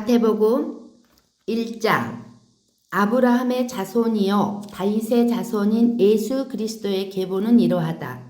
마태복음 1장. 아브라함의 자손이요 다윗의 자손인 예수 그리스도의 계보는 이러하다.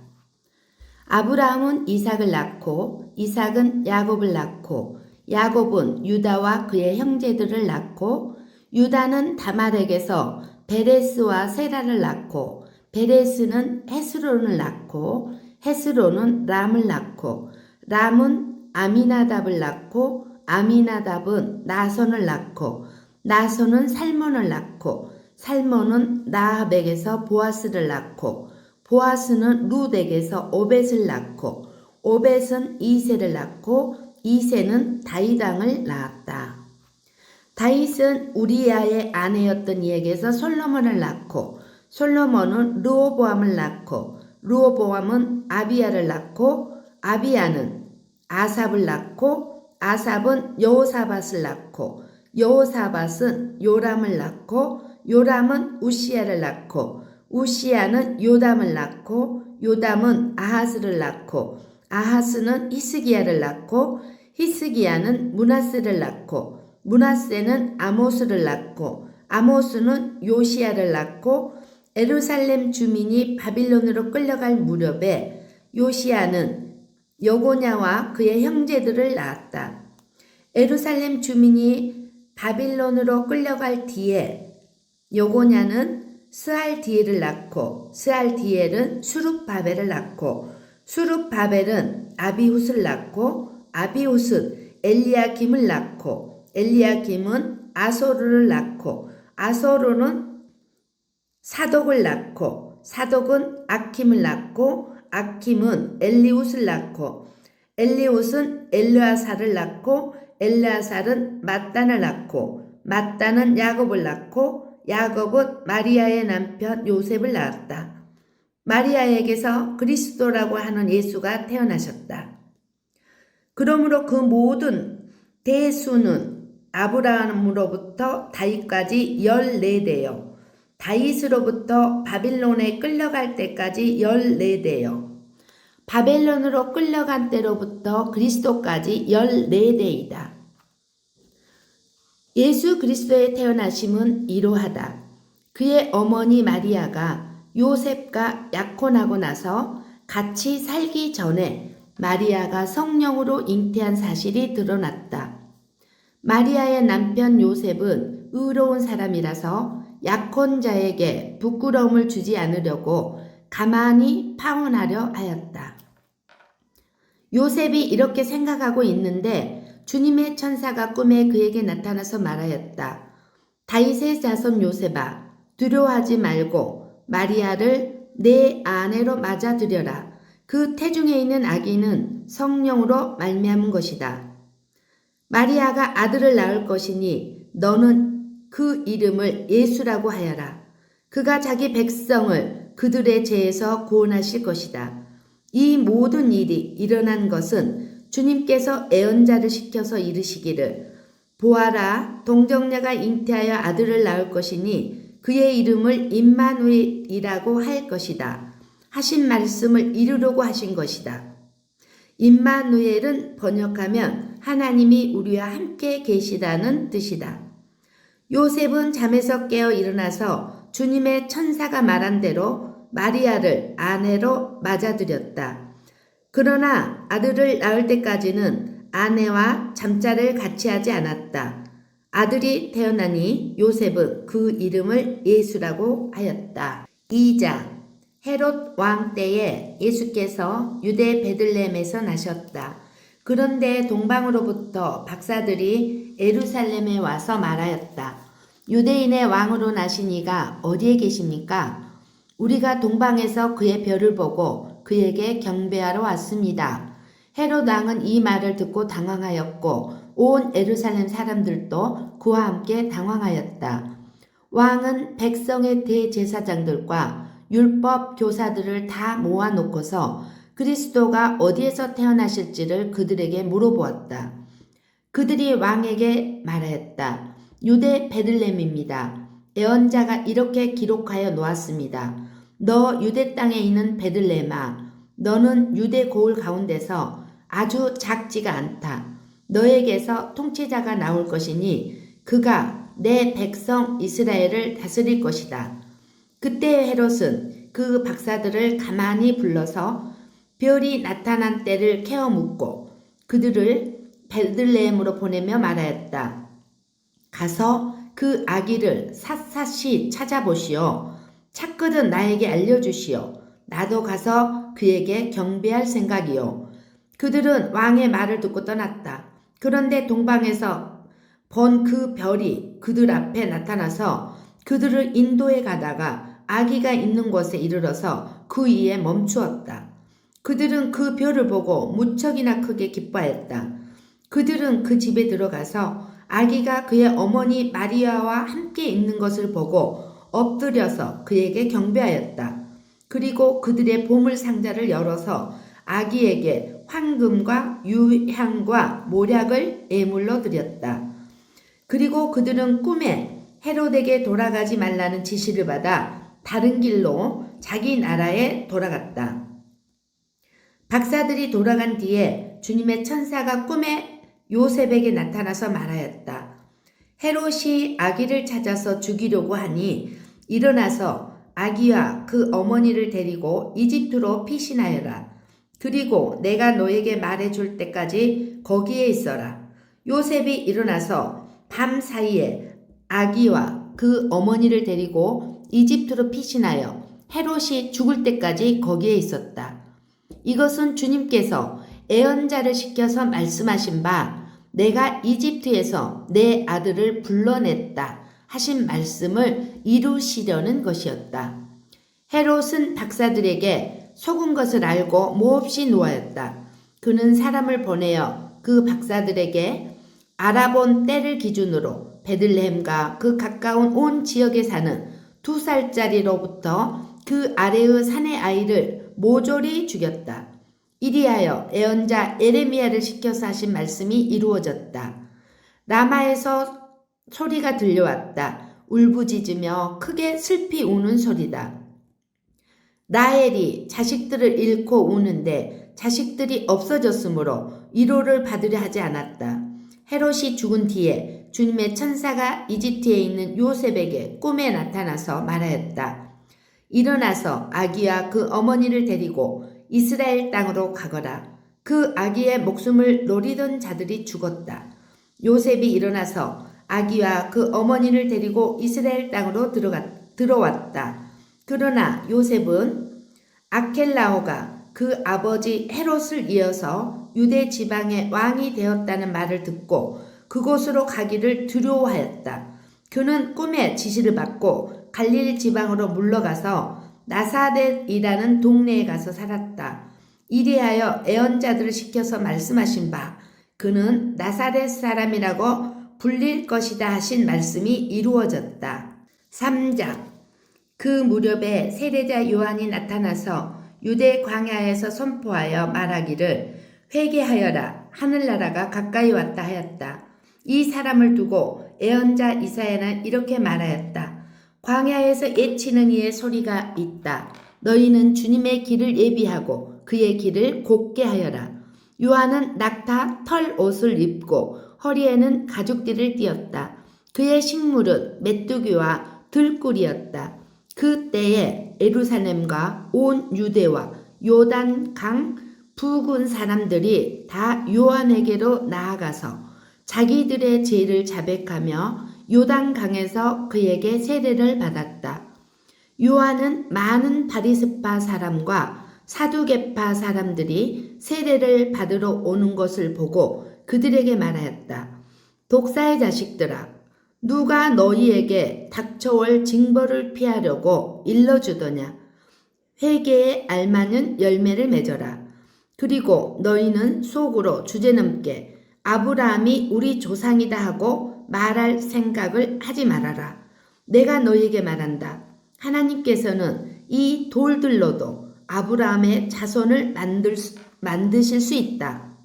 아브라함은 이삭을 낳고 이삭은 야곱을 낳고 야곱은 유다와 그의 형제들을 낳고 유다는 다말에게서 베레스와 세라를 낳고 베레스는 헤스론을 낳고 헤스론은 람을 낳고 람은 아미나답을 낳고 아미나답은 나손을 낳고 나손은 살몬을 낳고 살몬은 라합에게서 보아스를 낳고 보아스는 룻에게서 오벳을 낳고 오벳은 이새를 낳고 이새는 다윗왕을 낳았다. 다윗은 우리야의 아내였던 이에게서 솔로몬을 낳고 솔로몬은 르호보암을 낳고 르호보암은 아비야를 낳고 아비야는 아삽을 낳고 아삽은 여호사밧을 낳고 여호사밧은 요람을 낳고 요람은 우시야를 낳고 우시야는 요담을 낳고 요담은 아하스를 낳고 아하스는 히스기야를 낳고 히스기야는 므낫세를 낳고 므낫세는 아모스를 낳고 아모스는 요시야를 낳고 예루살렘 주민이 바빌론으로 끌려갈 무렵에 요시야는 여고냐와 그의 형제들을 낳았다. 예루살렘 주민이 바빌론으로 끌려갈 뒤에 여고냐는 스알디엘을 낳고 스알디엘은 수룹바벨을 낳고 수룹바벨은 아비훗을 낳고 아비훗은 엘리야김을 낳고 엘리야김은 아소르를 낳고 아소르는 사독을 낳고 사독은 아킴을 낳고 아킴은 엘리훗을 낳고 엘리훗은 엘르아살을 낳고 엘르아살은 mat단을 낳고 mat단은 야곱을 낳고 야곱은 마리아의 남편 요셉을 낳았다. 마리아에게서 그리스도라고 하는 예수가 태어나셨다. 그러므로 그 모든 대수는 아브라함으로부터 다윗까지 14대요. 다윗으로부터 바빌론에 끌려갈 때까지 14대요. 바벨론으로 끌려간 때로부터 그리스도까지 14대이다. 예수 그리스도의 태어나심은 이러하다. 그의 어머니 마리아가 요셉과 약혼하고 나서 같이 살기 전에 마리아가 성령으로 잉태한 사실이 드러났다. 마리아의 남편 요셉은 의로운 사람이라서 약혼자에게 부끄러움을 주지 않으려고 가만히 파혼하려 하였다. 요셉이 이렇게 생각하고 있는데 주님의 천사가 꿈에 그에게 나타나서 말하였다. 다윗의 자손 요셉아, 두려워하지 말고 마리아를 내 아내로 맞아들여라. 그 태중에 있는 아기는 성령으로 말미암은 것이다. 마리아가 아들을 낳을 것이니 너는 그 이름을 예수라고 하여라. 그가 자기 백성을 그들의 죄에서 구원하실 것이다. 이 모든 일이 일어난 것은 주님께서 애언자를 시켜서 이르시기를 보아라, 동정녀가 잉태하여 아들을 낳을 것이니 그의 이름을 임마누엘이라고 할 것이다. 하신 말씀을 이루려고 하신 것이다. 임마누엘은 번역하면 하나님이 우리와 함께 계시다는 뜻이다. 요셉은 잠에서 깨어 일어나서 주님의 천사가 말한 대로 마리아를 아내로 맞아들였다. 그러나 아들을 낳을 때까지는 아내와 잠자를 같이 하지 않았다. 아들이 태어나니 요셉은 그 이름을 예수라고 하였다. 2장. 헤롯 왕 때에 예수께서 유대 베들레헴에서 나셨다. 그런데 동방으로부터 박사들이 예루살렘에 와서 말하였다. 유대인의 왕으로 나신 이가 어디에 계십니까? 우리가 동방에서 그의 별을 보고 그에게 경배하러 왔습니다. 헤롯 왕은 이 말을 듣고 당황하였고 온 예루살렘 사람들도 그와 함께 당황하였다. 왕은 백성의 대제사장들과 율법 교사들을 다 모아놓고서 그리스도가 어디에서 태어나실지를 그들에게 물어보았다. 그들이 왕에게 말하였다. 유대 베들레헴입니다. 예언자가 이렇게 기록하여 놓았습니다. 너 유대 땅에 있는 베들레헴아, 너는 유대 고을 가운데서 아주 작지가 않다. 너에게서 통치자가 나올 것이니 그가 내 백성 이스라엘을 다스릴 것이다. 그때 헤롯은 그 박사들을 가만히 불러서 별이 나타난 때를 캐어 묻고 그들을 베들레헴으로 보내며 말하였다. 가서 그 아기를 샅샅이 찾아보시오. 찾거든 나에게 알려주시오. 나도 가서 그에게 경배할 생각이요. 그들은 왕의 말을 듣고 떠났다. 그런데 동방에서 본 그 별이 그들 앞에 나타나서 그들을 인도해 가다가 아기가 있는 곳에 이르러서 그 위에 멈추었다. 그들은 그 별을 보고 무척이나 크게 기뻐했다. 그들은 그 집에 들어가서 아기가 그의 어머니 마리아와 함께 있는 것을 보고 엎드려서 그에게 경배하였다. 그리고 그들의 보물 상자를 열어서 아기에게 황금과 유향과 모략을 예물로 드렸다. 그리고 그들은 꿈에 헤롯에게 돌아가지 말라는 지시를 받아 다른 길로 자기 나라에 돌아갔다. 박사들이 돌아간 뒤에 주님의 천사가 꿈에 요셉에게 나타나서 말하였다. 헤롯이 아기를 찾아서 죽이려고 하니 일어나서 아기와 그 어머니를 데리고 이집트로 피신하여라. 그리고 내가 너에게 말해줄 때까지 거기에 있어라. 요셉이 일어나서 밤 사이에 아기와 그 어머니를 데리고 이집트로 피신하여 헤롯이 죽을 때까지 거기에 있었다. 이것은 주님께서 애언자를 시켜서 말씀하신 바 내가 이집트에서 내 아들을 불러냈다 하신 말씀을 이루시려는 것이었다. 헤롯은 박사들에게 속은 것을 알고 몹시 노하였다. 그는 사람을 보내어 그 박사들에게 알아본 때를 기준으로 베들레헴과 그 가까운 온 지역에 사는 2살짜리로부터 그 아래의 산의 아이를 모조리 죽였다. 이리하여 예언자 에레미야를 시켜서 하신 말씀이 이루어졌다. 라마에서 소리가 들려왔다. 울부짖으며 크게 슬피 우는 소리다. 라헬이 자식들을 잃고 우는데 자식들이 없어졌으므로 위로를 받으려 하지 않았다. 헤롯이 죽은 뒤에 주님의 천사가 이집트에 있는 요셉에게 꿈에 나타나서 말하였다. 일어나서 아기와 그 어머니를 데리고 이스라엘 땅으로 가거라. 그 아기의 목숨을 노리던 자들이 죽었다. 요셉이 일어나서 아기와 그 어머니를 데리고 이스라엘 땅으로 들어왔다. 그러나 요셉은 아켈라오가 그 아버지 헤롯을 이어서 유대 지방의 왕이 되었다는 말을 듣고 그곳으로 가기를 두려워하였다. 그는 꿈의 지시를 받고 갈릴 지방으로 물러가서 나사렛이라는 동네에 가서 살았다. 이리하여 애언자들을 시켜서 말씀하신 바 그는 나사렛 사람이라고 불릴 것이다 하신 말씀이 이루어졌다. 3장 그 무렵에 세례자 요한이 나타나서 유대 광야에서 선포하여 말하기를 회개하여라 하늘나라가 가까이 왔다 하였다. 이 사람을 두고 애언자 이사야는 이렇게 말하였다. 광야에서 예치는 이의 소리가 있다. 너희는 주님의 길을 예비하고 그의 길을 곱게 하여라. 요한은 낙타 털 옷을 입고 허리에는 가죽띠를 띠었다. 그의 식물은 메뚜기와 들꿀이었다. 그 때에 예루살렘과 온 유대와 요단 강 부근 사람들이 다 요한에게로 나아가서 자기들의 죄를 자백하며 요단 강에서 그에게 세례를 받았다. 요한은 많은 바리새파 사람과 사두개파 사람들이 세례를 받으러 오는 것을 보고 그들에게 말하였다. 독사의 자식들아, 누가 너희에게 닥쳐올 징벌을 피하려고 일러주더냐? 회개에 알맞은 열매를 맺어라. 그리고 너희는 속으로 주제넘게 아브라함이 우리 조상이다 하고 말할 생각을 하지 말아라. 내가 너희에게 말한다. 하나님께서는 이 돌들로도 아브라함의 자손을 만드실 수 있다.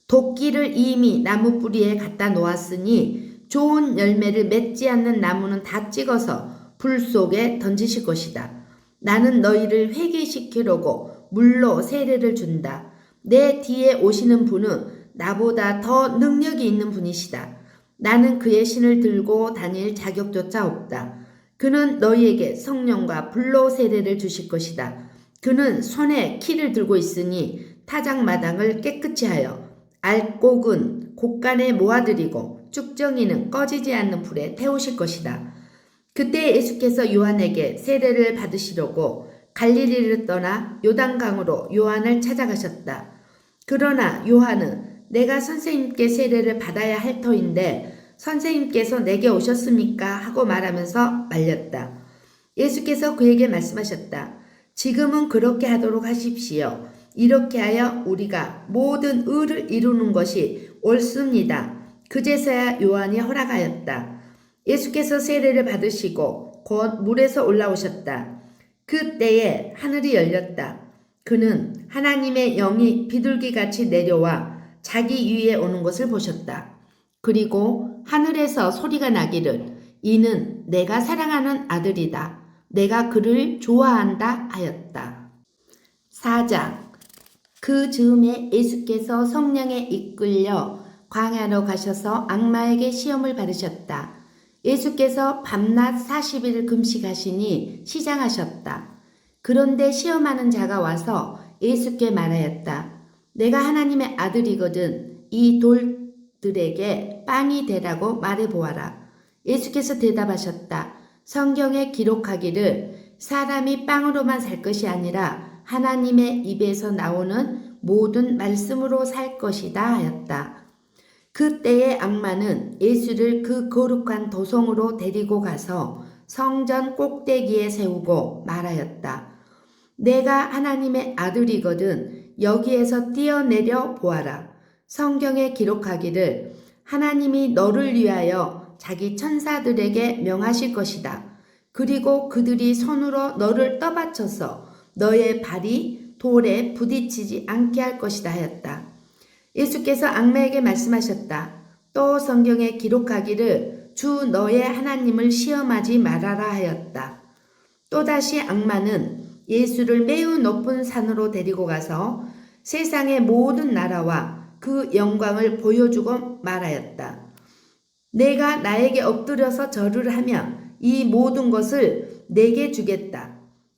도끼를 이미 나무 뿌리에 갖다 놓았으니 좋은 열매를 맺지 않는 나무는 다 찍어서 불 속에 던지실 것이다. 나는 너희를 회개시키려고 물로 세례를 준다. 내 뒤에 오시는 분은 나보다 더 능력이 있는 분이시다. 나는 그의 신을 들고 다닐 자격조차 없다. 그는 너희에게 성령과 불로 세례를 주실 것이다. 그는 손에 키를 들고 있으니 타작마당을 깨끗이 하여 알곡은 곡간에 모아들이고 쭉정이는 꺼지지 않는 불에 태우실 것이다. 그때 예수께서 요한에게 세례를 받으시려고 갈릴리를 떠나 요단강으로 요한을 찾아가셨다. 그러나 요한은 내가 선생님께 세례를 받아야 할 터인데 선생님께서 내게 오셨습니까? 하고 말하면서 말렸다. 예수께서 그에게 말씀하셨다. 지금은 그렇게 하도록 하십시오. 이렇게 하여 우리가 모든 의를 이루는 것이 옳습니다. 그제서야 요한이 허락하였다. 예수께서 세례를 받으시고 곧 물에서 올라오셨다. 그때에 하늘이 열렸다. 그는 하나님의 영이 비둘기같이 내려와 자기 위에 오는 것을 보셨다. 그리고 하늘에서 소리가 나기를 이는 내가 사랑하는 아들이다. 내가 그를 좋아한다 하였다. 4장. 그 즈음에 예수께서 성령에 이끌려 광야로 가셔서 악마에게 시험을 받으셨다. 예수께서 밤낮 40일 금식하시니 시장하셨다. 그런데 시험하는 자가 와서 예수께 말하였다. 내가 하나님의 아들이거든 이 돌들에게 빵이 되라고 말해보아라. 예수께서 대답하셨다. 성경에 기록하기를 사람이 빵으로만 살 것이 아니라 하나님의 입에서 나오는 모든 말씀으로 살 것이다 하였다. 그때의 악마는 예수를 그 거룩한 도성으로 데리고 가서 성전 꼭대기에 세우고 말하였다. 내가 하나님의 아들이거든 여기에서 뛰어내려 보아라. 성경에 기록하기를 하나님이 너를 위하여 자기 천사들에게 명하실 것이다. 그리고 그들이 손으로 너를 떠받쳐서 너의 발이 돌에 부딪히지 않게 할 것이다 하였다. 예수께서 악마에게 말씀하셨다. 또 성경에 기록하기를 주 너의 하나님을 시험하지 말아라 하였다. 또다시 악마는 예수를 매우 높은 산으로 데리고 가서 세상의 모든 나라와 그 영광을 보여주고 말하였다. 내가 나에게 엎드려서 절을 하면 이 모든 것을 내게 주겠다.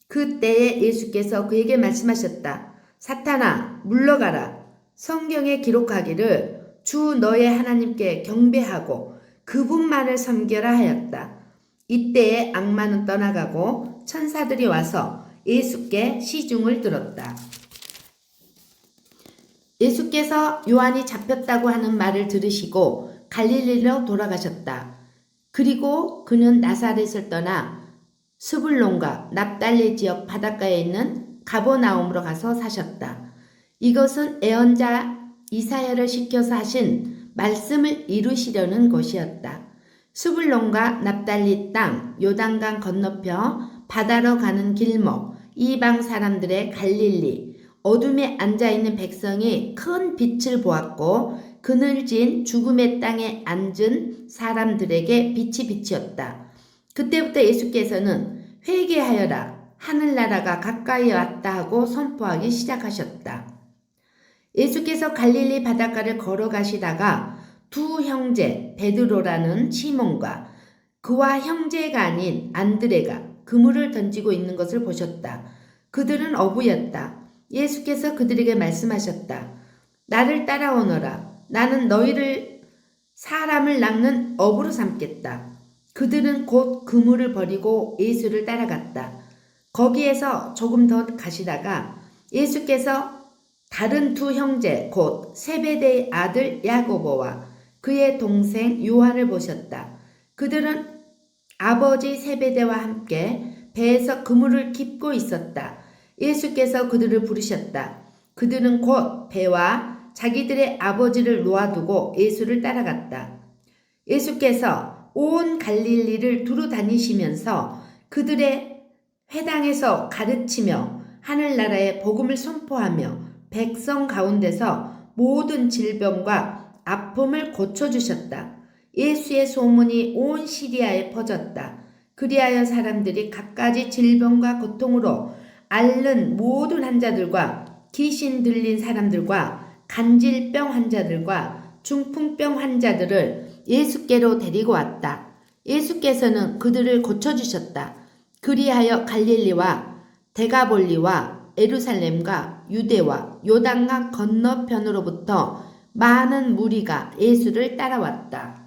그때에 예수께서 그에게 말씀하셨다. 사탄아 물러가라. 성경에 기록하기를 주 너의 하나님께 경배하고 그분만을 섬겨라 하였다. 이때에 악마는 떠나가고 천사들이 와서 예수께 시중을 들었다. 예수께서 요한이 잡혔다고 하는 말을 들으시고 갈릴리로 돌아가셨다. 그리고 그는 나사렛을 떠나 스불론과 납달리 지역 바닷가에 있는 가버나움으로 가서 사셨다. 이것은 예언자 이사야를 시켜서 하신 말씀을 이루시려는 곳이었다. 스불론과 납달리 땅, 요단강 건너편 바다로 가는 길목, 이방 사람들의 갈릴리, 어둠에 앉아있는 백성이 큰 빛을 보았고 그늘진 죽음의 땅에 앉은 사람들에게 빛이 비치었다. 그때부터 예수께서는 회개하여라 하늘나라가 가까이 왔다 하고 선포하기 시작하셨다. 예수께서 갈릴리 바닷가를 걸어가시다가 두 형제 베드로라는 시몬과 그와 형제가 아닌 안드레가 그물을 던지고 있는 것을 보셨다. 그들은 어부였다. 예수께서 그들에게 말씀하셨다. 나를 따라오너라. 나는 너희를 사람을 낚는 어부로 삼겠다. 그들은 곧 그물을 버리고 예수를 따라갔다. 거기에서 조금 더 가시다가 예수께서 다른 두 형제 곧 세베대의 아들 야고보와 그의 동생 요한을 보셨다. 그들은 아버지 세베대와 함께 배에서 그물을 깁고 있었다. 예수께서 그들을 부르셨다. 그들은 곧 배와 자기들의 아버지를 놓아두고 예수를 따라갔다. 예수께서 온 갈릴리를 두루 다니시면서 그들의 회당에서 가르치며 하늘나라의 복음을 선포하며 백성 가운데서 모든 질병과 아픔을 고쳐주셨다. 예수의 소문이 온 시리아에 퍼졌다. 그리하여 사람들이 갖가지 질병과 고통으로 앓는 모든 환자들과 귀신 들린 사람들과 간질병 환자들과 중풍병 환자들을 예수께로 데리고 왔다. 예수께서는 그들을 고쳐주셨다. 그리하여 갈릴리와 데가볼리와 예루살렘과 유대와 요단강 건너편으로부터 많은 무리가 예수를 따라왔다.